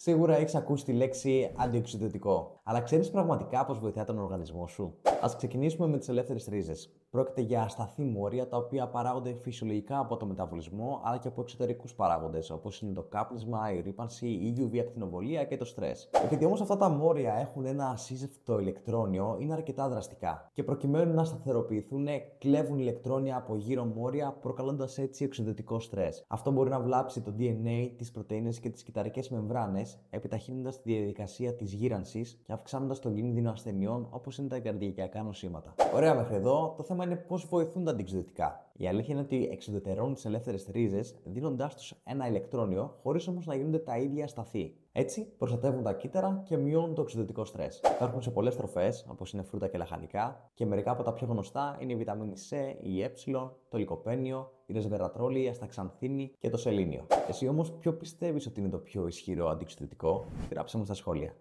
Σίγουρα έχεις ακούσει τη λέξη αντιοξυδωτικό. Αλλά ξέρεις πραγματικά πώς βοηθάει τον οργανισμό σου? Ας ξεκινήσουμε με τις ελεύθερες ρίζες. Πρόκειται για ασταθή μόρια τα οποία παράγονται φυσιολογικά από το μεταβολισμό αλλά και από εξωτερικούς παράγοντες, όπως είναι το κάπνισμα, η ρύπανση, η UV ακτινοβολία και το στρες. Επειδή όμως αυτά τα μόρια έχουν ένα ασύζευκτο ηλεκτρόνιο, είναι αρκετά δραστικά. Και προκειμένου να σταθεροποιηθούν, κλέβουν ηλεκτρόνια από γύρω μόρια, προκαλώντας έτσι οξυδωτικό στρες. Αυτό μπορεί να βλάψει το DNA, τις πρωτεΐνες και τις κυταρικές μεμβράνες, επιταχύνοντας τη διαδικασία της γύρανσης και αυξάνοντας τον κίνδυνο ασθενειών όπως είναι τα καρδιακά νοσήματα. Ωραία μέχρι εδώ, το θέμα είναι πώς βοηθούν τα αντιοξυδωτικά. Η αλήθεια είναι ότι εξουδετερώνουν τις ελεύθερες ρίζες, δίνοντάς τους ένα ηλεκτρόνιο, χωρίς όμως να γίνονται τα ίδια ασταθή. Έτσι, προστατεύουν τα κύτταρα και μειώνουν το οξυδωτικό στρες. Υπάρχουν σε πολλές τροφές, όπως είναι φρούτα και λαχανικά, και μερικά από τα πιο γνωστά είναι η βιταμίνη C, η Ε, το λικοπένιο, η ρεσβερατρόλη, η ασταξανθίνη και το σελήνιο. Εσύ όμως, ποιο πιστεύεις ότι είναι το πιο ισχυρό αντιοξυδωτικό? Γράψε μου στα σχόλια.